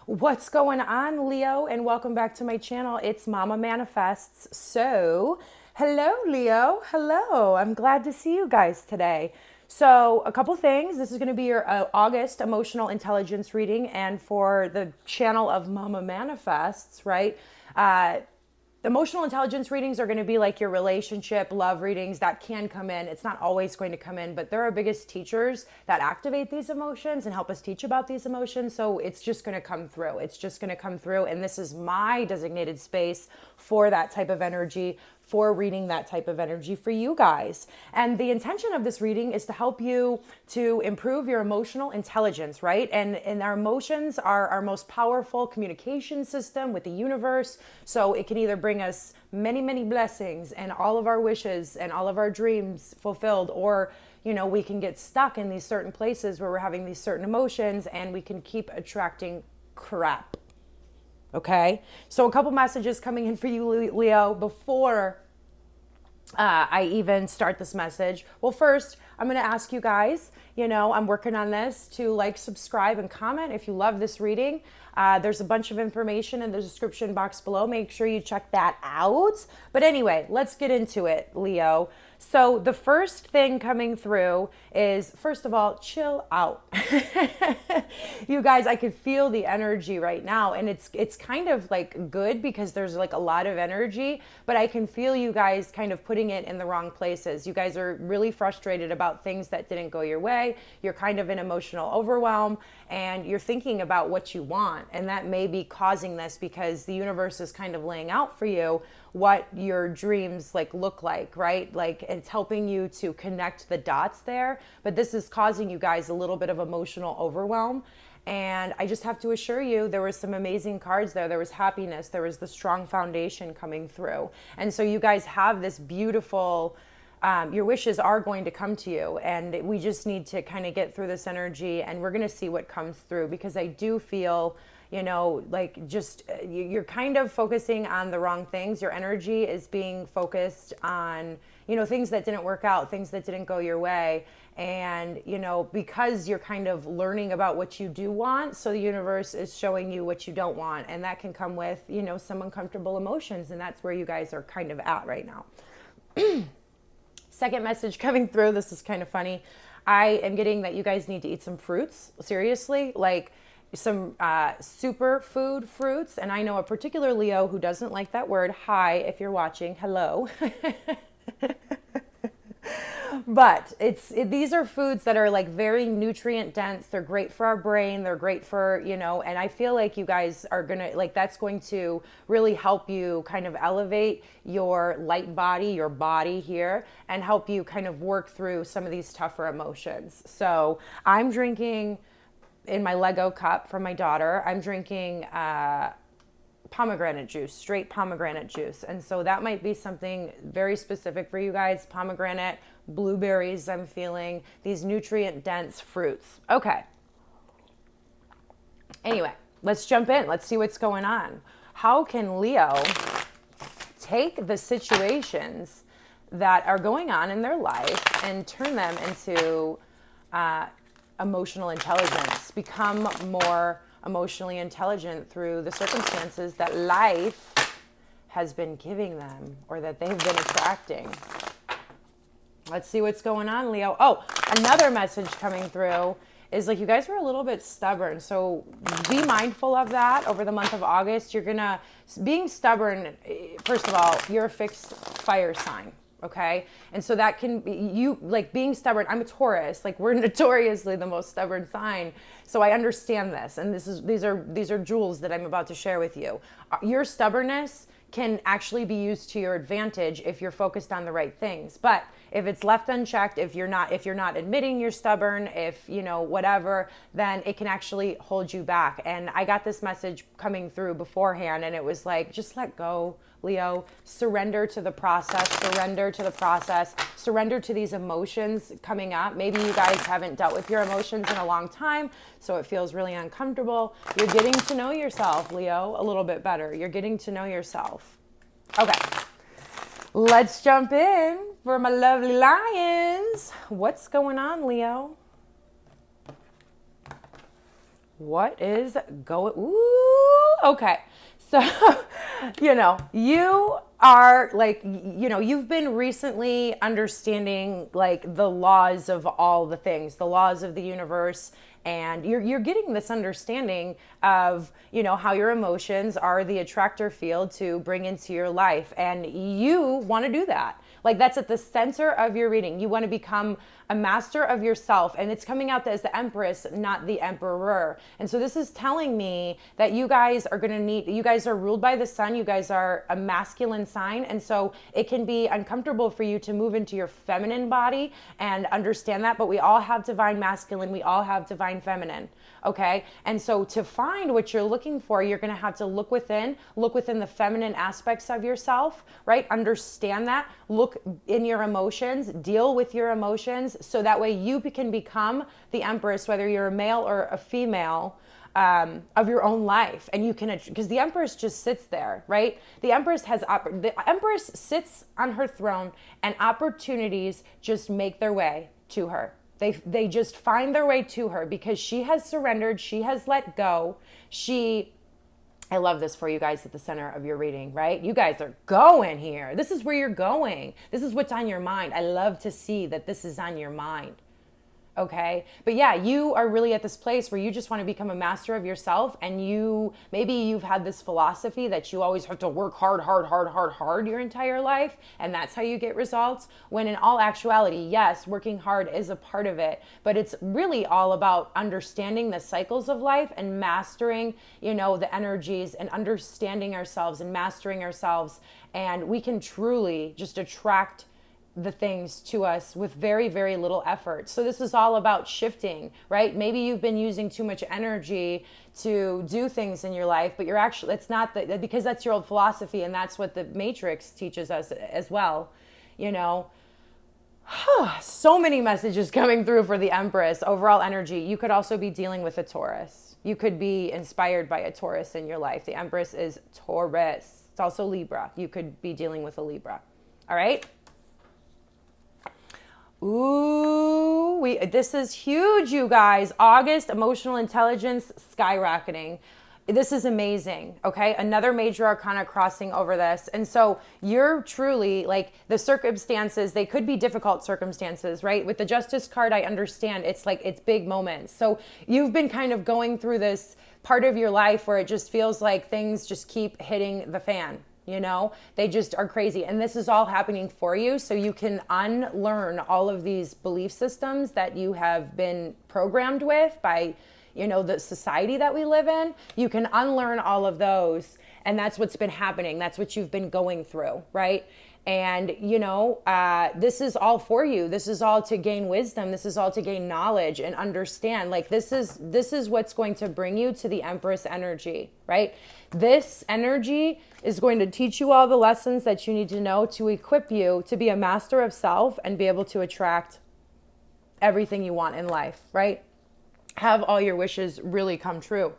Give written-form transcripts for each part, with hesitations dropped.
What's going on, Leo? And welcome back to my channel. It's Mama Manifests. So, hello, Leo. Hello. I'm glad to see you guys today. So, a couple things. This is going to be your August emotional intelligence reading, and for the channel of Mama Manifests, right? Emotional intelligence readings are going to be like your relationship, love readings that can come in. It's not always going to come in, but they're our biggest teachers that activate these emotions and help us teach about these emotions. So it's just going to come through. It's just going to come through. And this is my designated space for that type of energy, for reading that type of energy for you guys. And the intention of this reading is to help you to improve your emotional intelligence, right? And our emotions are our most powerful communication system with the universe. So it can either bring us many, many blessings and all of our wishes and all of our dreams fulfilled, or we can get stuck in these certain places where we're having these certain emotions and we can keep attracting crap. Okay, so a couple messages coming in for you, Leo, before I even start this message. Well, first, I'm going to ask you guys, I'm working on this, to like, subscribe, and comment if you love this reading. There's a bunch of information in the description box below. Make sure you check that out. But anyway, let's get into it, Leo. So the first thing coming through is, first of all, chill out. You guys, I could feel the energy right now, and it's kind of like good because there's like a lot of energy, but I can feel you guys kind of putting it in the wrong places. You guys are really frustrated about things that didn't go your way. You're kind of in emotional overwhelm, and you're thinking about what you want, and that may be causing this because the universe is kind of laying out for you what your dreams look like, right? Like, it's helping you to connect the dots there, but this is causing you guys a little bit of emotional overwhelm. And I just have to assure you, there was some amazing cards there. There was happiness. There was the strong foundation coming through. And so you guys have this beautiful, your wishes are going to come to you. And we just need to kind of get through this energy, and we're going to see what comes through, because I do feel, you're kind of focusing on the wrong things. Your energy is being focused on, things that didn't work out, things that didn't go your way. And, because you're kind of learning about what you do want, so the universe is showing you what you don't want. And that can come with, some uncomfortable emotions. And that's where you guys are kind of at right now. Second message coming through. This is kind of funny. I am getting that you guys need to eat some fruits. Seriously, like some superfood fruits. And I know a particular Leo who doesn't like that word. Hi, if you're watching, hello. But these are foods that are like very nutrient dense. They're great for our brain. They're great for, and I feel like you guys are going to, that's going to really help you kind of elevate your light body, your body here, and help you kind of work through some of these tougher emotions. So I'm drinking in my Lego cup from my daughter. I'm drinking pomegranate juice, straight pomegranate juice. And so that might be something very specific for you guys. Pomegranate, blueberries, I'm feeling these nutrient dense fruits. Okay. Anyway, let's jump in. Let's see what's going on. How can Leo take the situations that are going on in their life and turn them into emotional intelligence, become more emotionally intelligent through the circumstances that life has been giving them, or that they've been attracting? Let's see what's going on, Leo. Oh, another message coming through is like, you guys were a little bit stubborn. So be mindful of that over the month of August. Being stubborn, first of all, you're a fixed fire sign. Okay. And so that can be you, like, being stubborn. I'm a Taurus. Like, we're notoriously the most stubborn sign. So I understand this. And these are jewels that I'm about to share with you. Your stubbornness can actually be used to your advantage if you're focused on the right things. But if it's left unchecked, if you're not admitting you're stubborn, if whatever, then it can actually hold you back. And I got this message coming through beforehand, and it was like, just let go, Leo. Surrender to the process. Surrender to the process. Surrender to these emotions coming up. Maybe you guys haven't dealt with your emotions in a long time, so it feels really uncomfortable. You're getting to know yourself, Leo, a little bit better. You're getting to know yourself. Okay. Let's jump in for my lovely lions. What's going on, Leo? What is going? Ooh, okay. So, you are like, you've been recently understanding like the laws of all the things, the laws of the universe. And you're getting this understanding of, how your emotions are the attractor field to bring into your life. And you want to do that. Like that's at the center of your reading. You want to become a master of yourself, and it's coming out as the Empress, not the Emperor. And so this is telling me that you guys are going to you guys are ruled by the sun. You guys are a masculine sign. And so it can be uncomfortable for you to move into your feminine body and understand that. But we all have divine masculine. We all have divine feminine. Okay. And so to find what you're looking for, you're going to have to look within the feminine aspects of yourself, right? Understand that, look in your emotions, deal with your emotions. So that way you can become the Empress, whether you're a male or a female, of your own life. And you can, because the Empress just sits there, right? The Empress sits on her throne, and opportunities just make their way to her. They just find their way to her because she has surrendered. She has let go. I love this for you guys at the center of your reading, right? You guys are going here. This is where you're going. This is what's on your mind. I love to see that this is on your mind. Okay. But yeah, you are really at this place where you just want to become a master of yourself. And maybe you've had this philosophy that you always have to work hard your entire life. And that's how you get results. When in all actuality, yes, working hard is a part of it, but it's really all about understanding the cycles of life and mastering, the energies, and understanding ourselves and mastering ourselves. And we can truly just attract the things to us with very, very little effort. So this is all about shifting, right? Maybe you've been using too much energy to do things in your life, but it's not that, because that's your old philosophy, and that's what the Matrix teaches us as well. So many messages coming through for the Empress. Overall energy. You could also be dealing with a Taurus. You could be inspired by a Taurus in your life. The Empress is Taurus. It's also Libra. You could be dealing with a Libra. All right. Ooh, this is huge, you guys. August, emotional intelligence skyrocketing. This is amazing. Okay. Another major arcana crossing over this. And so you're truly like the circumstances, they could be difficult circumstances, right? With the Justice card, I understand it's big moments. So you've been kind of going through this part of your life where it just feels like things just keep hitting the fan. They just are crazy. And this is all happening for you so you can unlearn all of these belief systems that you have been programmed with by, the society that we live in. You can unlearn all of those. And that's what's been happening. That's what you've been going through, right? And, this is all for you. This is all to gain wisdom. This is all to gain knowledge and understand. Like this is what's going to bring you to the Empress energy, right? This energy is going to teach you all the lessons that you need to know to equip you to be a master of self and be able to attract everything you want in life, right? Have all your wishes really come true.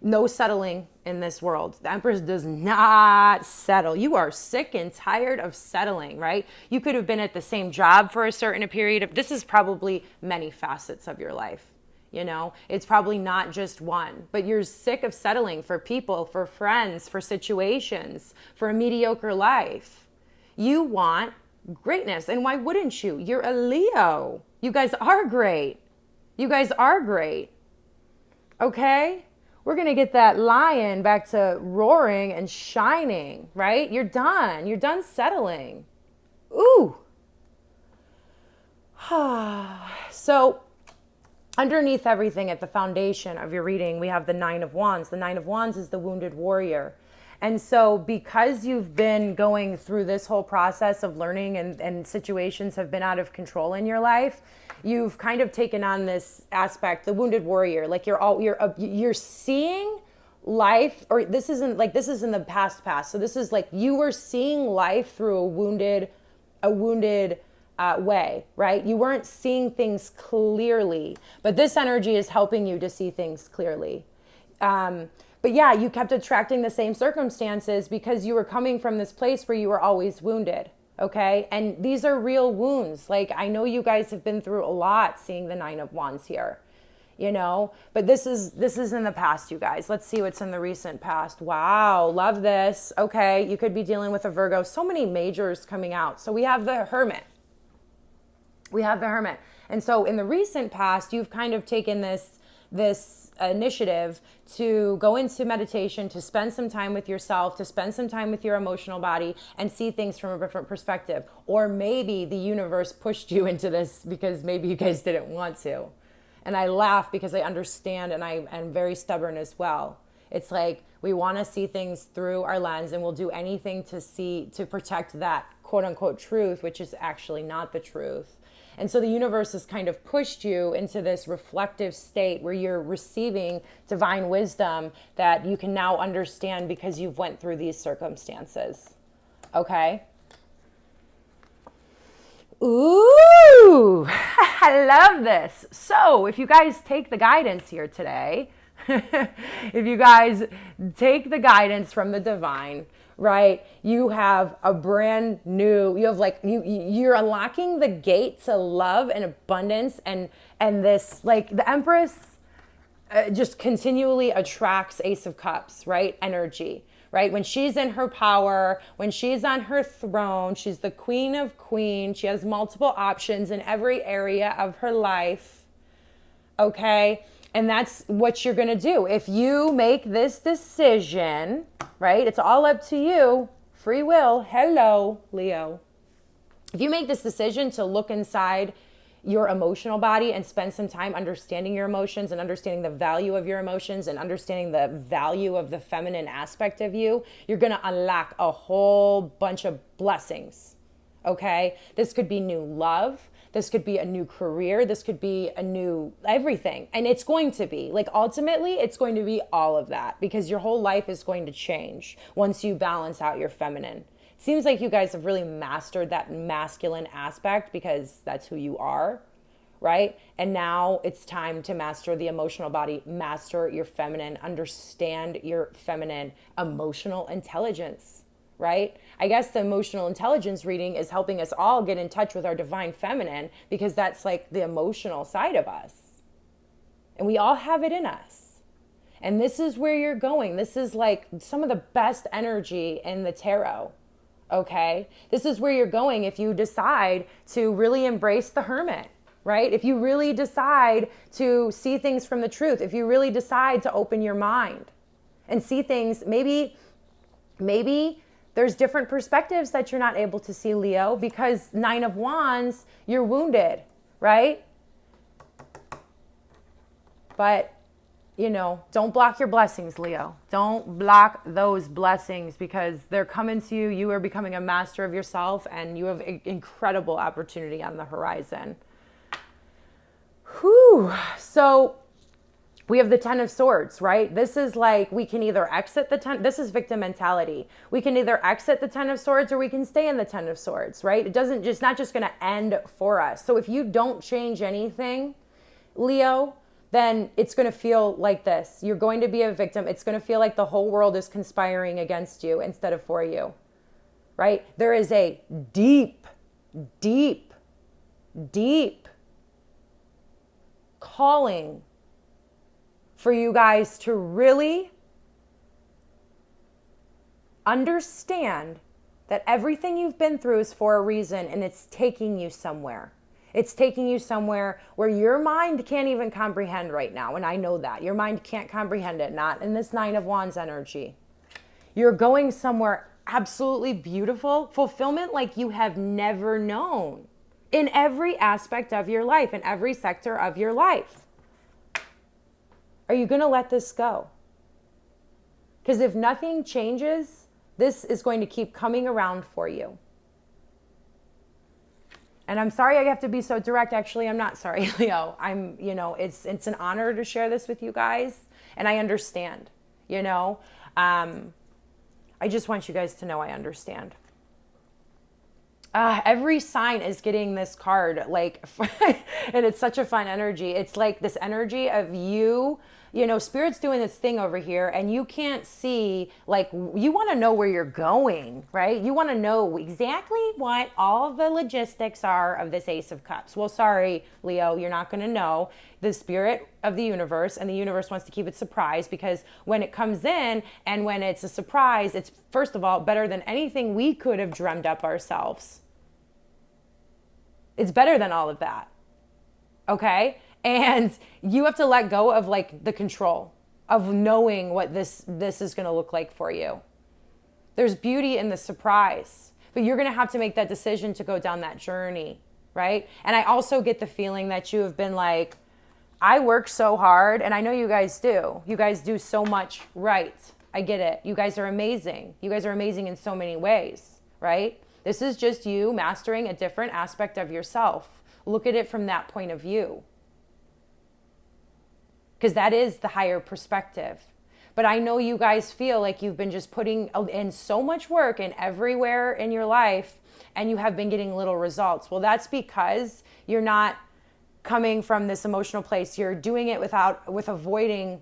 No settling in this world. The Empress does not settle. You are sick and tired of settling, right? You could have been at the same job for a certain period of, this is probably many facets of your life. It's probably not just one, but you're sick of settling for people, for friends, for situations, for a mediocre life. You want greatness. And why wouldn't you? You're a Leo. You guys are great. You guys are great. Okay? We're going to get that lion back to roaring and shining, right? You're done. You're done settling. Ooh. So underneath everything at the foundation of your reading, we have the Nine of Wands. The Nine of Wands is the wounded warrior. And so because you've been going through this whole process of learning and situations have been out of control in your life, you've kind of taken on this aspect, the wounded warrior. Like you're seeing life, or this isn't in the past. So this is like you were seeing life through a wounded way, right? You weren't seeing things clearly, but this energy is helping you to see things clearly. But yeah, you kept attracting the same circumstances because you were coming from this place where you were always wounded. Okay. And these are real wounds. Like I know you guys have been through a lot seeing the Nine of Wands here. you know, but this is in the past, you guys. Let's see what's in the recent past. Wow, love this. Okay, you could be dealing with a Virgo. So many majors coming out. So we have the Hermit. And so in the recent past, you've kind of taken this initiative to go into meditation, to spend some time with yourself, to spend some time with your emotional body and see things from a different perspective. Or maybe the universe pushed you into this because maybe you guys didn't want to. And I laugh because I understand, and I am very stubborn as well. It's like we want to see things through our lens, and we'll do anything to protect that quote unquote truth, which is actually not the truth. And so the universe has kind of pushed you into this reflective state where you're receiving divine wisdom that you can now understand because you've went through these circumstances. Okay? Ooh, I love this. So if you guys take the guidance here today, if you guys take the guidance from the divine, right, you have a brand new, you have like, you're unlocking the gate to love and abundance, and this, like the Empress just continually attracts Ace of Cups, right, energy. Right? When she's in her power, when she's on her throne, she's the queen of queens. She has multiple options in every area of her life. Okay? And that's what you're going to do. If you make this decision, right? It's all up to you. Free will. Hello, Leo. If you make this decision to look inside your emotional body and spend some time understanding your emotions and understanding the value of your emotions and understanding the value of the feminine aspect of you, you're going to unlock a whole bunch of blessings. Okay? This could be new love. This could be a new career. This could be a new everything. And it's going to be, like, ultimately, it's going to be all of that, because your whole life is going to change once you balance out your feminine. Seems like you guys have really mastered that masculine aspect because that's who you are, right? And now it's time to master the emotional body, master your feminine, understand your feminine emotional intelligence, right? I guess the emotional intelligence reading is helping us all get in touch with our divine feminine, because that's like the emotional side of us. And we all have it in us. And this is where you're going. This is like some of the best energy in the tarot. Okay, this is where you're going if you decide to really embrace the Hermit, right? If you really decide to see things from the truth, if you really decide to open your mind and see things, maybe there's different perspectives that you're not able to see, Leo, because 9 of Wands, you're wounded, right? But you know, don't block your blessings, Leo. Don't block those blessings, because they're coming to you. You are becoming a master of yourself, and you have an incredible opportunity on the horizon. Whew. So we have the 10 of Swords, right? This is like, we can either exit the 10. This is victim mentality. We can either exit the 10 of Swords, or we can stay in the 10 of Swords, right? It's not just going to end for us. So if you don't change anything, Leo, then it's going to feel like this. You're going to be a victim. It's going to feel like the whole world is conspiring against you instead of for you, right? There is a deep, deep, deep calling for you guys to really understand that everything you've been through is for a reason, and it's taking you somewhere. It's taking you somewhere where your mind can't even comprehend right now. And I know that. Your mind can't comprehend it, not in this 9 of Wands energy. You're going somewhere absolutely beautiful, fulfillment like you have never known in every aspect of your life, in every sector of your life. Are you going to let this go? Because if nothing changes, this is going to keep coming around for you. And I'm sorry I have to be so direct. Actually, I'm not sorry, Leo. It's an honor to share this with you guys. And I understand, I just want you guys to know I understand. Every sign is getting this card, like, and it's such a fun energy. It's like this energy of you Spirit's doing this thing over here and you can't see, like, you want to know where you're going, right? You want to know exactly what all the logistics are of this Ace of Cups. Well, sorry, Leo, you're not going to know. The spirit of the universe, and the universe wants to keep it surprise, because when it comes in and when it's a surprise, it's, first of all, better than anything we could have dreamed up ourselves. It's better than all of that. Okay? And you have to let go of like the control of knowing what this is going to look like for you. There's beauty in the surprise, but you're going to have to make that decision to go down that journey, right? And I also get the feeling that you have been like, I work so hard, and I know you guys do. You guys do so much right. I get it. You guys are amazing. You guys are amazing in so many ways, right? This is just you mastering a different aspect of yourself. Look at it from that point of view, because that is the higher perspective. But I know you guys feel like you've been just putting in so much work in everywhere in your life, and you have been getting little results. Well, that's because you're not coming from this emotional place. You're doing it with avoiding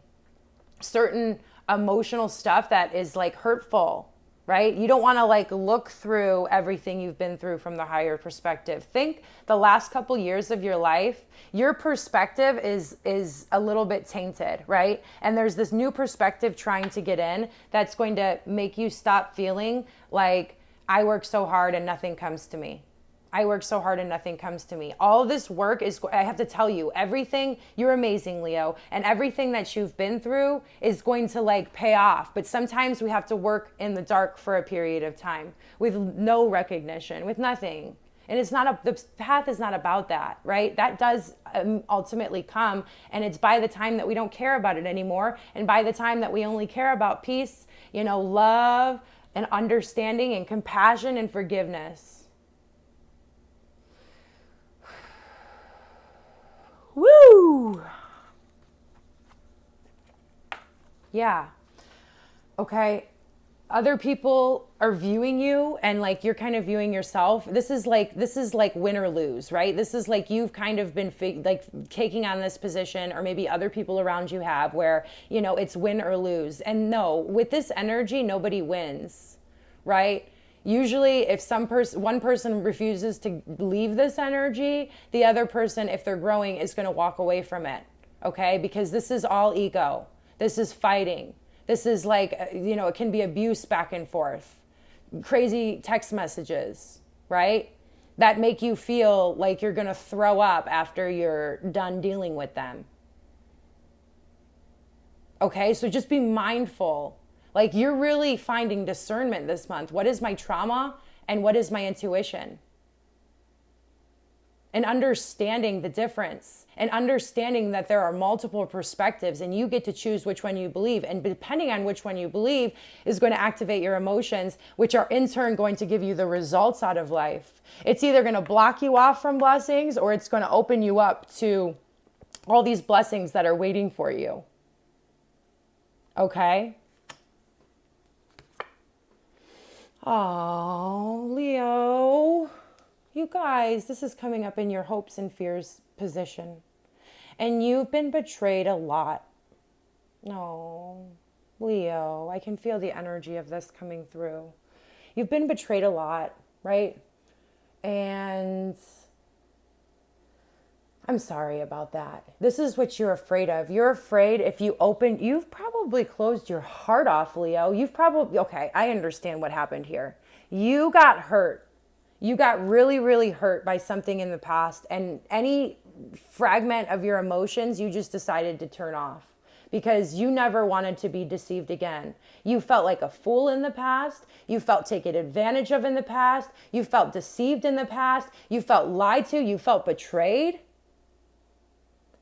certain emotional stuff that is like hurtful, right? You don't want to like look through everything you've been through from the higher perspective. Think the last couple years of your life, your perspective is a little bit tainted, right? And there's this new perspective trying to get in that's going to make you stop feeling like, I work so hard and nothing comes to me. I work so hard and nothing comes to me. All this work is, I have to tell you, everything, you're amazing, Leo, and everything that you've been through is going to like pay off. But sometimes we have to work in the dark for a period of time with no recognition, with nothing. And the path is not about that, right? That does ultimately come, and it's by the time that we don't care about it anymore, and by the time that we only care about peace, love and understanding and compassion and forgiveness. Woo! Yeah. Okay. Other people are viewing you, and like you're kind of viewing yourself. This is like win or lose, right? This is like you've kind of been taking on this position, or maybe other people around you have, where it's win or lose. And no, with this energy, nobody wins, right? Usually if one person refuses to leave this energy, the other person, if they're growing, is going to walk away from it. Okay? Because this is all ego. This is fighting. This is like, it can be abuse back and forth. Crazy text messages, right? That make you feel like you're going to throw up after you're done dealing with them. Okay? So just be mindful. Like, you're really finding discernment this month. What is my trauma and what is my intuition? And understanding the difference, and understanding that there are multiple perspectives, and you get to choose which one you believe. And depending on which one you believe is going to activate your emotions, which are in turn going to give you the results out of life. It's either going to block you off from blessings, or it's going to open you up to all these blessings that are waiting for you. Okay? Oh, Leo, you guys, this is coming up in your hopes and fears position. And you've been betrayed a lot. No, Leo, I can feel the energy of this coming through. You've been betrayed a lot, right? And I'm sorry about that. This is what you're afraid of. You're afraid if you've probably closed your heart off, Leo. Okay, I understand what happened here. You got hurt. You got really, really hurt by something in the past, and any fragment of your emotions, you just decided to turn off because you never wanted to be deceived again. You felt like a fool in the past. You felt taken advantage of in the past. You felt deceived in the past. You felt lied to. You felt betrayed.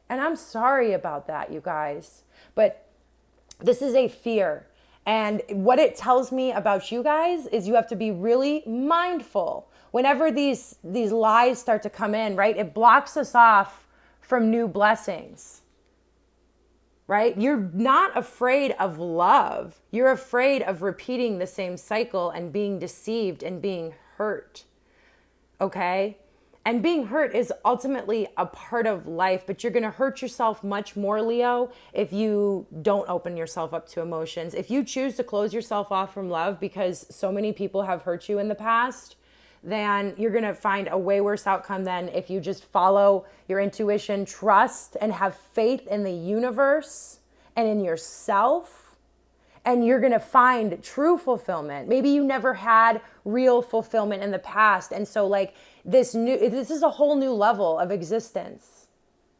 And I'm sorry about that, you guys. But this is a fear. And what it tells me about you guys is you have to be really mindful. Whenever these lies start to come in, right? It blocks us off from new blessings. Right? You're not afraid of love. You're afraid of repeating the same cycle and being deceived and being hurt. Okay? And being hurt is ultimately a part of life, but you're going to hurt yourself much more, Leo, if you don't open yourself up to emotions. If you choose to close yourself off from love because so many people have hurt you in the past, then you're going to find a way worse outcome than if you just follow your intuition, trust, and have faith in the universe and in yourself. And you're going to find true fulfillment. Maybe you never had real fulfillment in the past. And so like this is a whole new level of existence,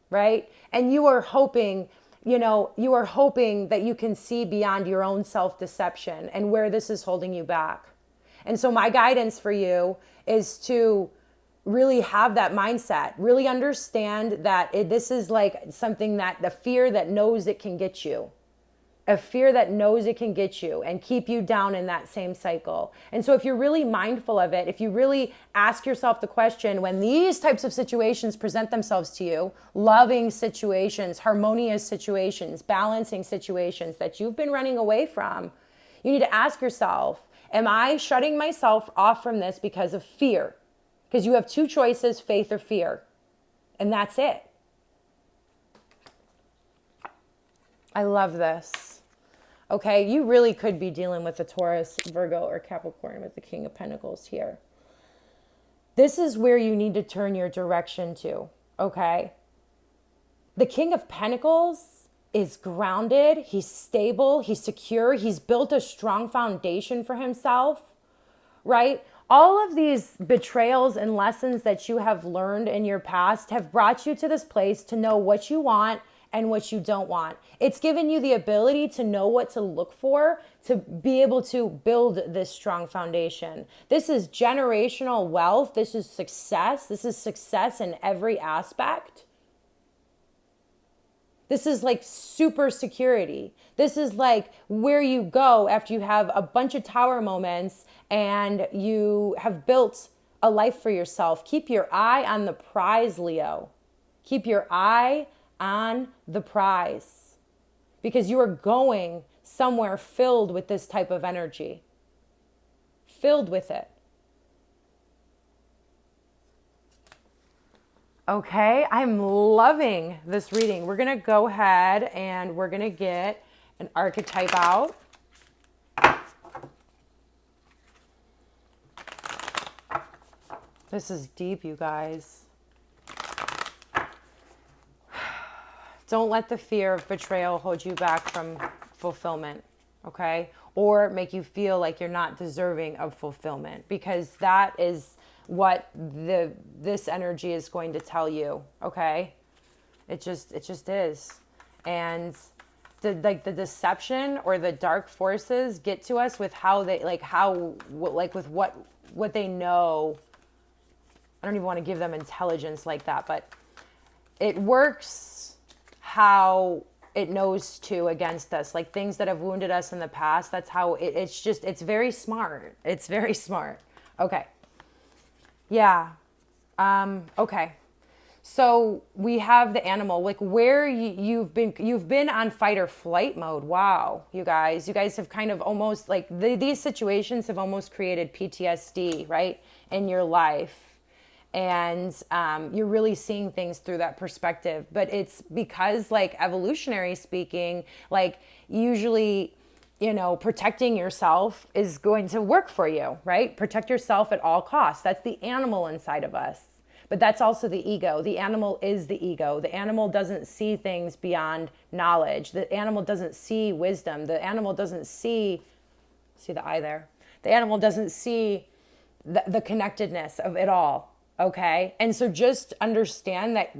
right? And you are hoping, that you can see beyond your own self-deception and where this is holding you back. And so my guidance for you is to really have that mindset, really understand that this is like something that the fear that knows it can get you. A fear that knows it can get you and keep you down in that same cycle. And so if you're really mindful of it, if you really ask yourself the question, when these types of situations present themselves to you, loving situations, harmonious situations, balancing situations that you've been running away from, you need to ask yourself, am I shutting myself off from this because of fear? Because you have two choices, faith or fear. And that's it. I love this. Okay, you really could be dealing with a Taurus, Virgo, or Capricorn with the King of Pentacles here. This is where you need to turn your direction to, okay? The King of Pentacles is grounded, he's stable, he's secure, he's built a strong foundation for himself, right? All of these betrayals and lessons that you have learned in your past have brought you to this place to know what you want and what you don't want. It's given you the ability to know what to look for, to be able to build this strong foundation. This is generational wealth. This is success. This is success in every aspect. This is like super security. This is like where you go after you have a bunch of tower moments and you have built a life for yourself. Keep your eye on the prize, Leo. Keep your eye on the prize, because you are going somewhere filled with this type of energy, filled with it. Okay, I'm loving this reading. We're going to go ahead and we're going to get an archetype out. This is deep, you guys. Don't let the fear of betrayal hold you back from fulfillment, okay? Or make you feel like you're not deserving of fulfillment, because that is what this energy is going to tell you, okay? It just is. And the deception or the dark forces get to us with how they with what they know. I don't even want to give them intelligence like that, but it works how it knows to against us, like things that have wounded us in the past. That's how it's very smart. It's very smart. Okay. Yeah. Okay. So we have the animal, like where you've been on fight or flight mode. Wow. You guys have kind of almost like these situations have almost created PTSD, right? In your life. And you're really seeing things through that perspective. But it's because, like, evolutionary speaking, like usually, protecting yourself is going to work for you, right? Protect yourself at all costs. That's the animal inside of us. But that's also the ego. The animal is the ego. The animal doesn't see things beyond knowledge. The animal doesn't see wisdom. The animal doesn't see the eye there. The animal doesn't see the connectedness of it all. Okay. And so just understand that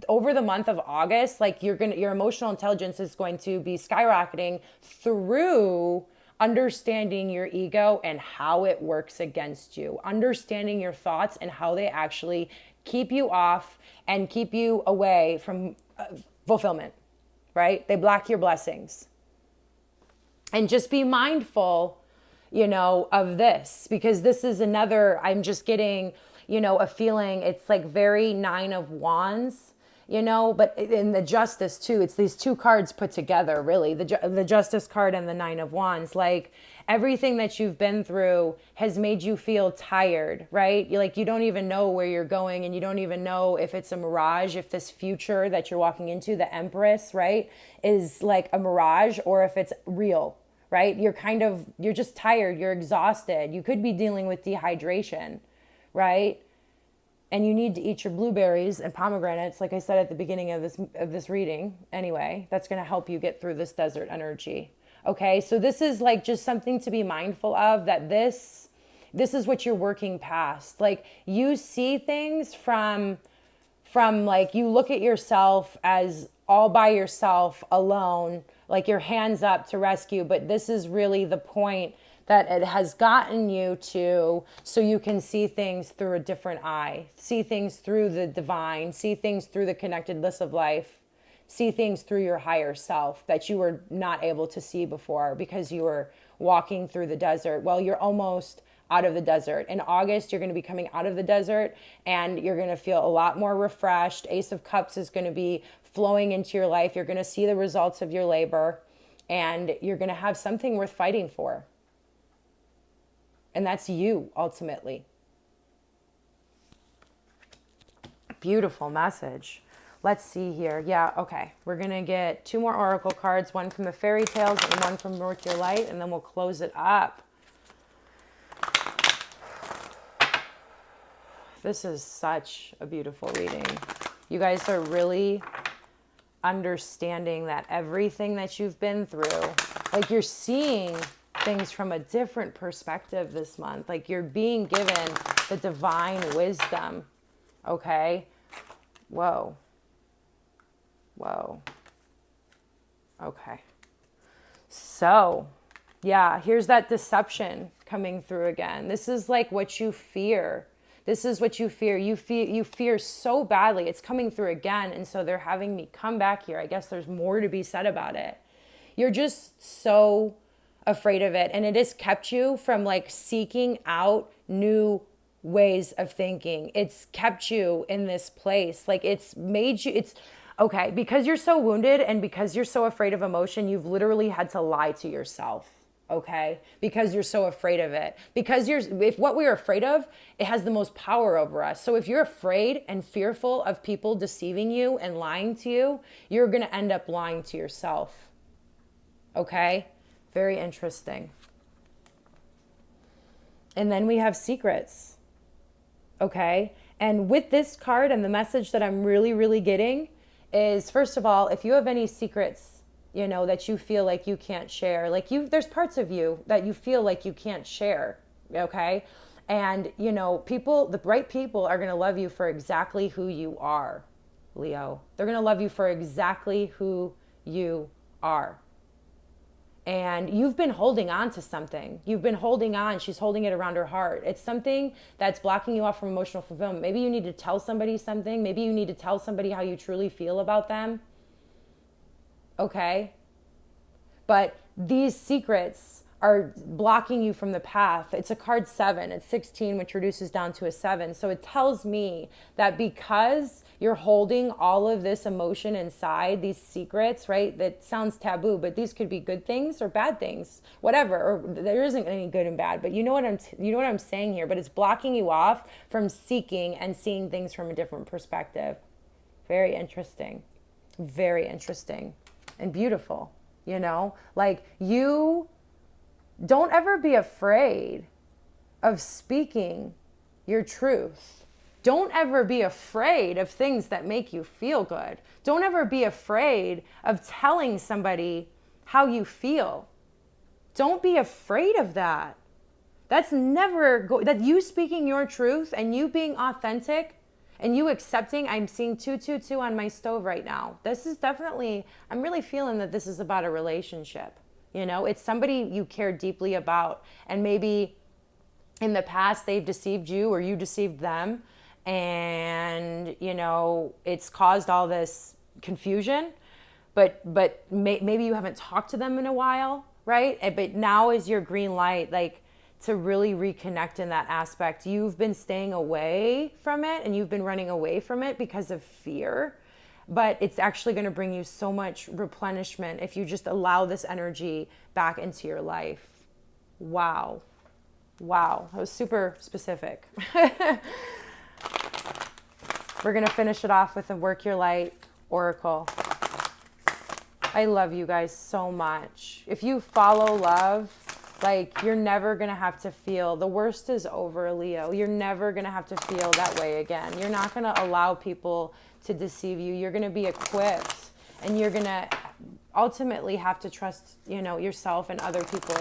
over the month of August, like your emotional intelligence is going to be skyrocketing through understanding your ego and how it works against you, understanding your thoughts and how they actually keep you off and keep you away from fulfillment, right? They block your blessings. And just be mindful, of this, because this is another, I'm just getting, a feeling. It's like very 9 of Wands. you know, but in the Justice too, it's these two cards put together, really, the Justice card and the Nine of Wands. Like, everything that you've been through has made you feel tired, right? You don't even know where you're going, and you don't even know if it's a mirage, if this future that you're walking into, the Empress, right, is like a mirage, or if it's real, right? You're just tired, you're exhausted. You could be dealing with dehydration, right? And you need to eat your blueberries and pomegranates, like I said at the beginning of this reading. Anyway, that's going to help you get through this desert energy. Okay, so this is like just something to be mindful of, that this is what you're working past. Like, you see things from like, you look at yourself as all by yourself, alone, like your hands up to rescue. But this is really the point that it has gotten you to, so you can see things through a different eye, see things through the divine, see things through the connectedness of life, see things through your higher self that you were not able to see before because you were walking through the desert. Well, you're almost out of the desert. In August, you're going to be coming out of the desert, and you're going to feel a lot more refreshed. Ace of Cups is going to be flowing into your life. You're going to see the results of your labor, and you're going to have something worth fighting for. And that's you, ultimately. Beautiful message. Let's see here. Yeah, okay. We're going to get 2 more oracle cards, one from the fairy tales and one from North Your Light, and then we'll close it up. This is such a beautiful reading. You guys are really understanding that everything that you've been through, like, you're seeing things from a different perspective this month. Like, you're being given the divine wisdom. Okay? Whoa. Okay. So, yeah, here's that deception coming through again. This is like what you fear. This is what you fear. You fear so badly. It's coming through again. And so they're having me come back here. I guess there's more to be said about it. You're just so afraid of it, and it has kept you from like seeking out new ways of thinking. It's kept you in this place. Like, it's made you, it's okay, because you're so wounded and because you're so afraid of emotion, you've literally had to lie to yourself. Okay, because you're so afraid of it, because if what we're afraid of, it has the most power over us. So if you're afraid and fearful of people deceiving you and lying to you, you're going to end up lying to yourself. Okay. Very interesting. And then we have secrets. Okay. And with this card, and the message that I'm really, really getting is, first of all, if you have any secrets, you know, that you feel like you can't share, like there's parts of you that you feel like you can't share. Okay. And, you know, the right people are going to love you for exactly who you are, Leo. They're going to love you for exactly who you are. And you've been holding on to something. You've been holding on. She's holding it around her heart. It's something that's blocking you off from emotional fulfillment. Maybe you need to tell somebody something. Maybe you need to tell somebody how you truly feel about them. Okay? But these secrets are blocking you from the path. It's a card 7. It's 16, which reduces down to a 7. So it tells me that because you're holding all of this emotion inside, these secrets, right? That sounds taboo, but these could be good things or bad things, whatever. Or there isn't any good and bad, but you know what I'm saying here. But it's blocking you off from seeking and seeing things from a different perspective. Very interesting. Very interesting and beautiful. You know, like, you don't ever be afraid of speaking your truth. Don't ever be afraid of things that make you feel good. Don't ever be afraid of telling somebody how you feel. Don't be afraid of that. That's never that you speaking your truth and you being authentic and you accepting. I'm seeing 222 on my stove right now. This is definitely, I'm really feeling that this is about a relationship. You know, it's somebody you care deeply about, and maybe in the past they've deceived you or you deceived them, and, you know, it's caused all this confusion, but maybe you haven't talked to them in a while, right? But now is your green light, like, to really reconnect in that aspect. You've been staying away from it, and you've been running away from it because of fear. but it's actually going to bring you so much replenishment if you just allow this energy back into your life. Wow. Wow. That was super specific. We're going to finish it off with a Work Your Light Oracle. I love you guys so much. If you follow love, like, you're never going to have to feel, the worst is over, Leo. You're never going to have to feel that way again. You're not going to allow people to deceive you. You're going to be equipped, and you're going to ultimately have to trust, you know, yourself and other people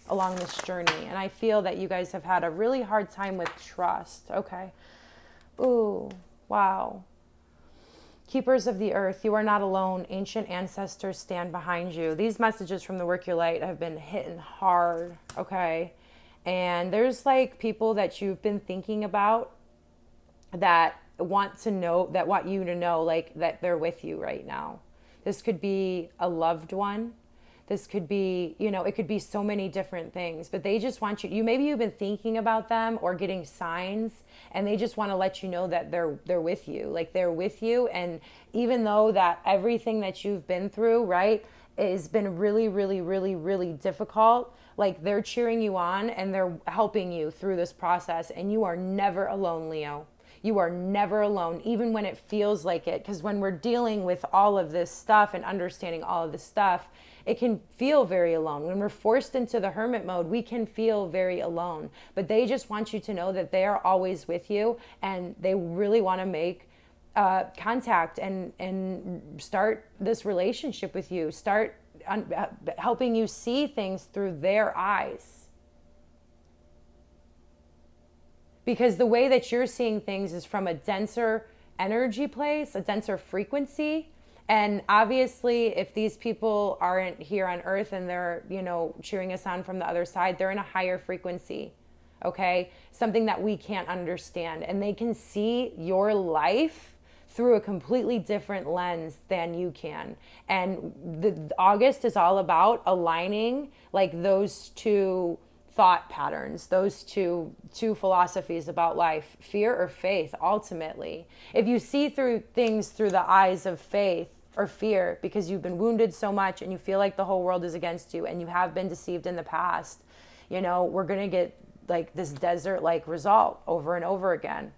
along this journey. And I feel that you guys have had a really hard time with trust. Okay. Ooh, wow. Keepers of the earth, you are not alone. Ancient ancestors stand behind you. These messages from the Work Your Light have been hitting hard, okay? And there's like people that you've been thinking about that want to know, that want you to know, like, that they're with you right now. This could be a loved one. This could be, you know, it could be so many different things, but they just want you, maybe you've been thinking about them or getting signs, and they just want to let you know that they're with you. Like, they're with you. And even though that everything that you've been through, right, has been really, really, really, really difficult, like, they're cheering you on and they're helping you through this process. And you are never alone, Leo. You are never alone, even when it feels like it. Because when we're dealing with all of this stuff and understanding all of this stuff, it can feel very alone. When we're forced into the hermit mode, we can feel very alone. But they just want you to know that they are always with you, and they really want to make contact and start this relationship with you, start helping you see things through their eyes. Because the way that you're seeing things is from a denser energy place, a denser frequency. And obviously, if these people aren't here on earth and they're, you know, cheering us on from the other side, they're in a higher frequency, okay? Something that we can't understand. And they can see your life through a completely different lens than you can. And August is all about aligning, like, those two thought patterns, those two philosophies about life, fear or faith, ultimately. If you see through things through the eyes of faith or fear, because you've been wounded so much and you feel like the whole world is against you and you have been deceived in the past, you know, we're going to get like this desert-like result over and over again.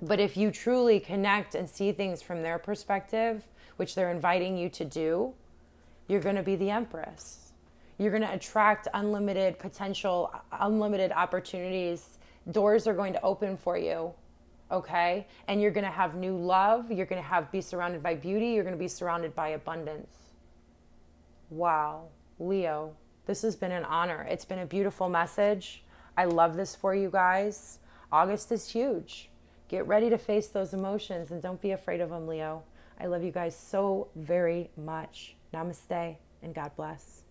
But if you truly connect and see things from their perspective, which they're inviting you to do, you're going to be the Empress. You're going to attract unlimited potential, unlimited opportunities. Doors are going to open for you, okay? And you're going to have new love. You're going to be surrounded by beauty. You're going to be surrounded by abundance. Wow. Leo, this has been an honor. It's been a beautiful message. I love this for you guys. August is huge. Get ready to face those emotions and don't be afraid of them, Leo. I love you guys so very much. Namaste and God bless.